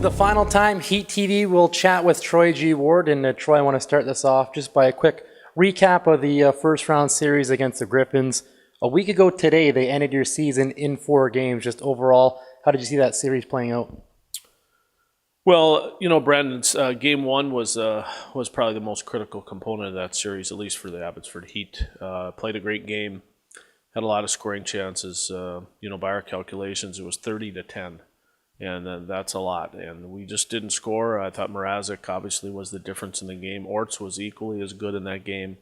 the final time, Heat TV will chat with Troy G. Ward. And Troy, I want to start this off just by a quick recap of the first round series against the Griffins. A week ago today, they ended your season in 4 games. Just overall, how did you see that series playing out? Well, Brandon's game 1 was probably the most critical component of that series, at least for the Abbotsford Heat. Played a great game, had a lot of scoring chances. By our calculations, it was 30-10, and that's a lot. And we just didn't score. I thought Mrazek obviously was the difference in the game. Orts was equally as good in that game.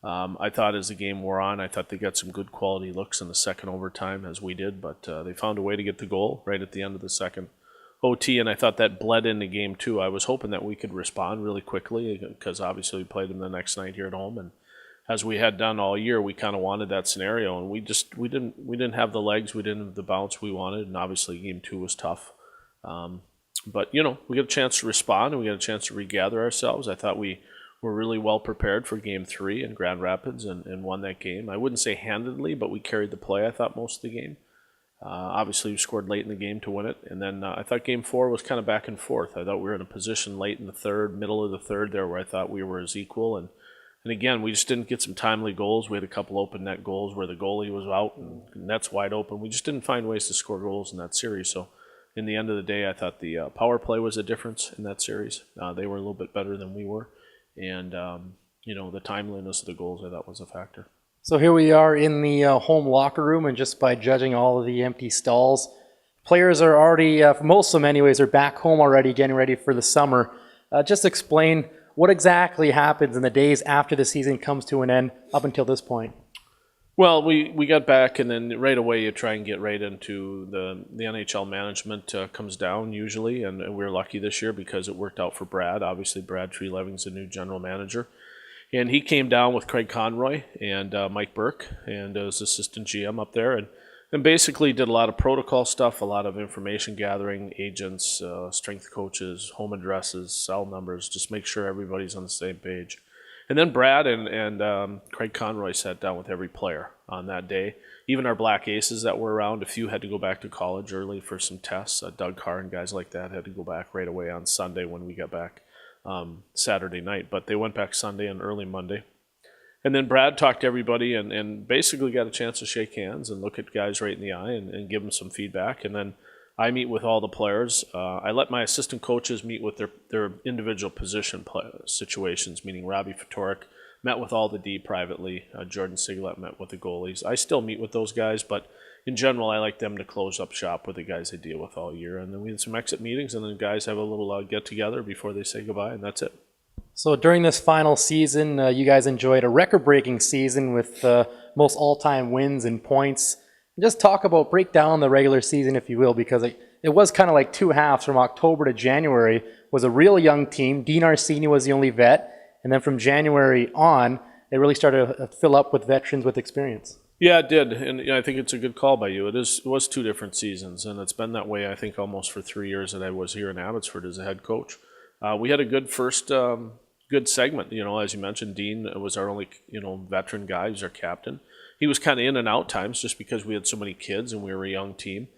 I thought as the game wore on, I thought they got some good quality looks in the second overtime, as we did, but they found a way to get the goal right at the end of the second OT, and I thought that bled into game 2. I was hoping that we could respond really quickly because obviously we played them the next night here at home, and as we had done all year, we kind of wanted that scenario, and we didn't have the legs, we didn't have the bounce we wanted, and obviously game 2 was tough. But we got a chance to respond, and we got a chance to regather ourselves. I thought we were really well prepared for game 3 in Grand Rapids and won that game. I wouldn't say handedly, but we carried the play, I thought, most of the game. Obviously, we scored late in the game to win it. And then I thought game 4 was kind of back and forth. I thought we were in a position late in the third, middle of the third there, where I thought we were as equal. And again, we just didn't get some timely goals. We had a couple open net goals where the goalie was out and net's wide open. We just didn't find ways to score goals in that series. So in the end of the day, I thought the power play was a difference in that series. They were a little bit better than we were. And, the timeliness of the goals, I thought, was a factor. So here we are in the home locker room, and just by judging all of the empty stalls, players are already, for most of them anyways, are back home already getting ready for the summer. Just explain what exactly happens in the days after the season comes to an end up until this point. Well, we got back, and then right away you try and get right into the NHL management comes down usually, and we were lucky this year because it worked out for Brad. Obviously, Brad Treleving's the new general manager. And he came down with Craig Conroy and Mike Burke and his assistant GM up there and basically did a lot of protocol stuff, a lot of information gathering, agents, strength coaches, home addresses, cell numbers, just make sure everybody's on the same page. And then Brad and Craig Conroy sat down with every player on that day. Even our Black Aces that were around, a few had to go back to college early for some tests. Doug Carr and guys like that had to go back right away on Sunday when we got back. Saturday night, but they went back Sunday and early Monday. And then Brad talked to everybody and basically got a chance to shake hands and look at guys right in the eye and give them some feedback. And then I meet with all the players. I let my assistant coaches meet with their individual position situations, meaning Robbie Fatorik met with all the D privately. Jordan Siglet met with the goalies. I still meet with those guys, but in general, I like them to close up shop with the guys they deal with all year. And then we had some exit meetings, and then guys have a little get-together before they say goodbye, and that's it. So during this final season, you guys enjoyed a record-breaking season with most all-time wins and points. Just break down the regular season, if you will, because it was kind of like 2 halves. From October to January was a real young team. Dean Arsini was the only vet. And then from January on, they really started to fill up with veterans with experience. Yeah, it did, and I think it's a good call by you. It was 2 different seasons, and it's been that way, I think, almost for 3 years that I was here in Abbotsford as a head coach. We had a good first good segment. As you mentioned, Dean was our only veteran guy. He was our captain. He was kind of in and out times just because we had so many kids and we were a young team.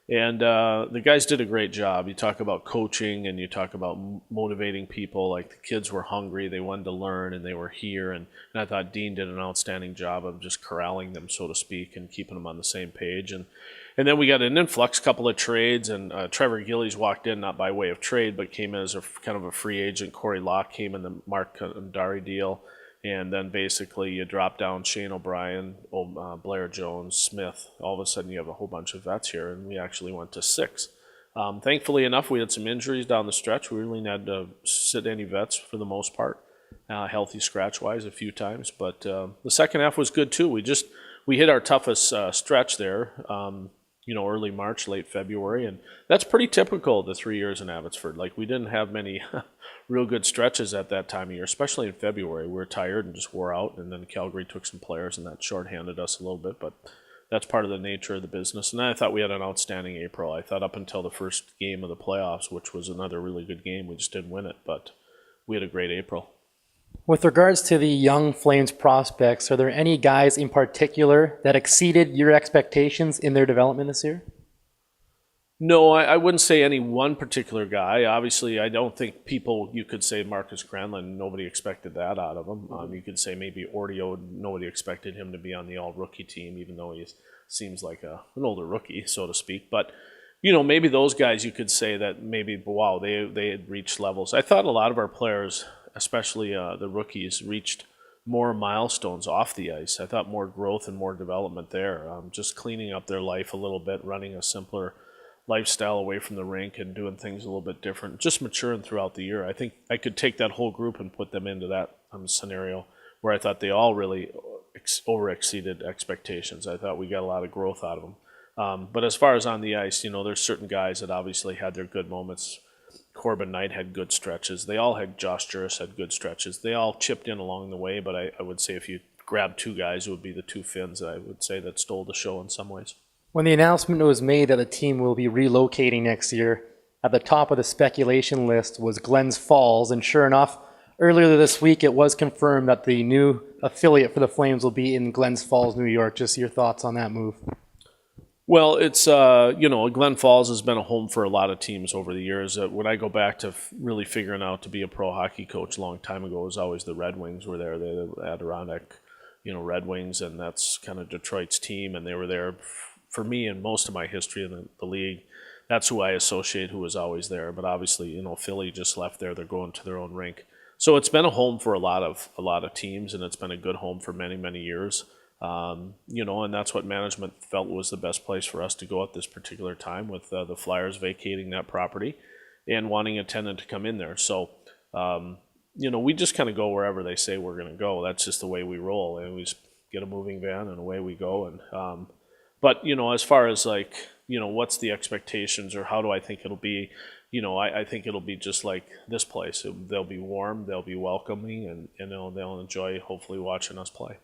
And the guys did a great job. You talk about coaching and you talk about motivating people. Like the kids were hungry, they wanted to learn, and they were here. And I thought Dean did an outstanding job of just corralling them, so to speak, and keeping them on the same page. And then we got an influx, couple of trades, and Trevor Gillies walked in, not by way of trade, but came in as a kind of a free agent. Corey Locke came in the Mark Ndari deal. And then basically you drop down Shane O'Brien, Blair Jones, Smith. All of a sudden you have a whole bunch of vets here, and we actually went to 6. Thankfully enough, we had some injuries down the stretch. We really had to sit any vets for the most part, healthy scratch-wise a few times. But the second half was good too. We hit our toughest stretch there, early March, late February, and that's pretty typical the 3 years in Abbotsford. Like we didn't have many real good stretches at that time of year, especially in February. We were tired and just wore out, and then Calgary took some players, and that shorthanded us a little bit, but that's part of the nature of the business. And then I thought we had an outstanding April. I thought up until the first game of the playoffs, which was another really good game, we just didn't win it, but we had a great April. With regards to the young Flames prospects, are there any guys in particular that exceeded your expectations in their development this year? No, I wouldn't say any one particular guy. Obviously, I don't think you could say Marcus Granlund, nobody expected that out of him. You could say maybe Ordio, nobody expected him to be on the all-rookie team, even though he seems like an older rookie, so to speak. But, maybe those guys you could say that maybe, wow, they had reached levels. I thought a lot of our players, especially the rookies, reached more milestones off the ice. I thought more growth and more development there. Just cleaning up their life a little bit, running a simpler lifestyle away from the rink and doing things a little bit different, just maturing throughout the year. I think I could take that whole group and put them into that scenario where I thought they all really over-exceeded expectations. I thought we got a lot of growth out of them. But as far as on the ice, there's certain guys that obviously had their good moments. Corbin Knight had good stretches. Josh Juris had good stretches. They all chipped in along the way, but I would say if you grab two guys, it would be the two Finns that I would say that stole the show in some ways. When the announcement was made that the team will be relocating next year, at the top of the speculation list was Glens Falls, and sure enough, earlier this week it was confirmed that the new affiliate for the Flames will be in Glens Falls, New York. Just your thoughts on that move? Well, it's, Glen Falls has been a home for a lot of teams over the years. When I go back to really figuring out to be a pro hockey coach a long time ago, it was always the Red Wings were there. They're the Adirondack, Red Wings, and that's kind of Detroit's team, and they were there for me and most of my history in the league. That's who I associate, who was always there. But obviously, Philly just left there. They're going to their own rink. So it's been a home for a lot of teams, and it's been a good home for many, many years. And that's what management felt was the best place for us to go at this particular time, with the Flyers vacating that property and wanting a tenant to come in there. So, we just kind of go wherever they say we're going to go. That's just the way we roll, and we just get a moving van and away we go. And but as far as what's the expectations or how do I think it'll be? I think it'll be just like this place. They'll be warm, they'll be welcoming, and they'll enjoy hopefully watching us play.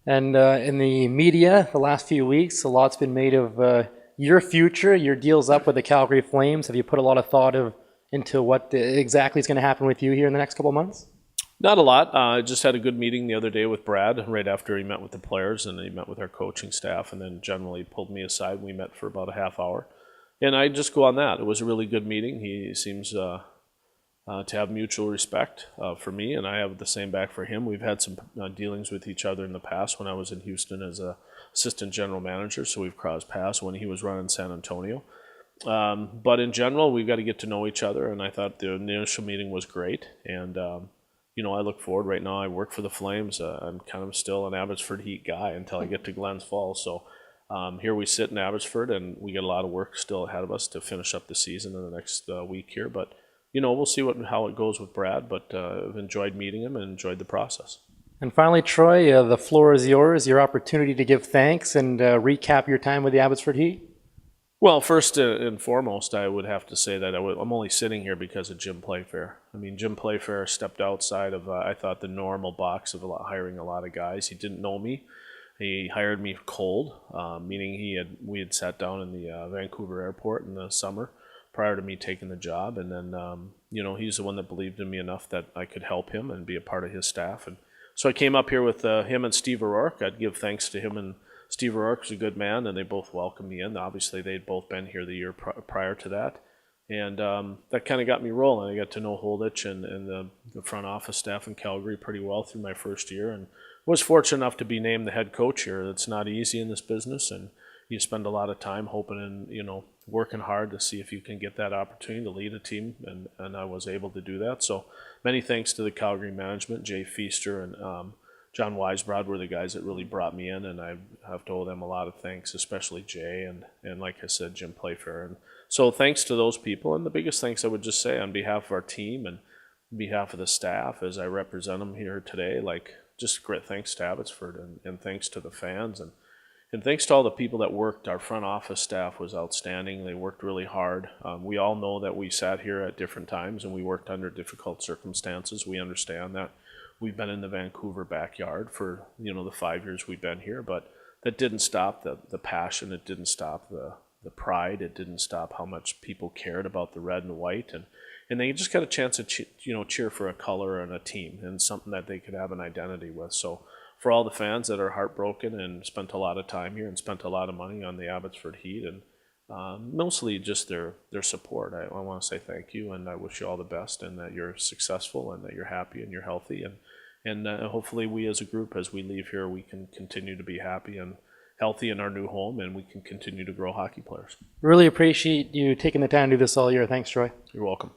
And in the media, the last few weeks, a lot's been made of your future. Your deal's up with the Calgary Flames. Have you put a lot of thought into what exactly is going to happen with you here in the next couple of months? Not a lot. I just had a good meeting the other day with Brad right after he met with the players, and he met with our coaching staff, and then generally pulled me aside. We met for about a half hour, and I just go on that. It was a really good meeting. He seems to have mutual respect for me, and I have the same back for him. We've had some dealings with each other in the past when I was in Houston as a assistant general manager, so we've crossed paths when he was running San Antonio. But in general, we've got to get to know each other, and I thought the initial meeting was great, and I look forward. Right now I work for the Flames. I'm kind of still an Abbotsford Heat guy until I get to Glens Falls, so here we sit in Abbotsford, and we got a lot of work still ahead of us to finish up the season in the next week here, but we'll see how it goes with Brad, but I've enjoyed meeting him and enjoyed the process. And finally, Troy, the floor is yours, your opportunity to give thanks and recap your time with the Abbotsford Heat. Well, first and foremost, I would have to say that I'm only sitting here because of Jim Playfair. I mean, Jim Playfair stepped outside of, I thought, the normal box of hiring a lot of guys. He didn't know me. He hired me cold, meaning we had sat down in the Vancouver airport in the summer prior to me taking the job, and then he's the one that believed in me enough that I could help him and be a part of his staff. And so I came up here with him and Steve O'Rourke. I'd give thanks to him, and Steve O'Rourke's a good man, and they both welcomed me in. Obviously, they'd both been here the year prior to that, and that kind of got me rolling. I got to know Holditch and the front office staff in Calgary pretty well through my first year, and was fortunate enough to be named the head coach here. It's not easy in this business, and you spend a lot of time hoping and working hard to see if you can get that opportunity to lead a team, and I was able to do that. So many thanks to the Calgary management. Jay Feaster and John Weisbrod were the guys that really brought me in, and I have to owe them a lot of thanks, especially Jay and like I said, Jim Playfair. And so thanks to those people, and the biggest thanks I would just say on behalf of our team and on behalf of the staff as I represent them here today, just great thanks to Abbotsford and thanks to the fans and thanks to all the people that worked. Our front office staff was outstanding. They worked really hard. We all know that we sat here at different times and we worked under difficult circumstances. We understand that. We've been in the Vancouver backyard for the 5 years we've been here, but that didn't stop the passion. It didn't stop the pride. It didn't stop how much people cared about the red and white, and they just got a chance to cheer for a color and a team and something that they could have an identity with. So for all the fans that are heartbroken and spent a lot of time here and spent a lot of money on the Abbotsford Heat, and mostly just their support. I want to say thank you, and I wish you all the best, and that you're successful, and that you're happy, and you're healthy, and hopefully we as a group, as we leave here, we can continue to be happy and healthy in our new home, and we can continue to grow hockey players. Really appreciate you taking the time to do this all year. Thanks, Troy. You're welcome.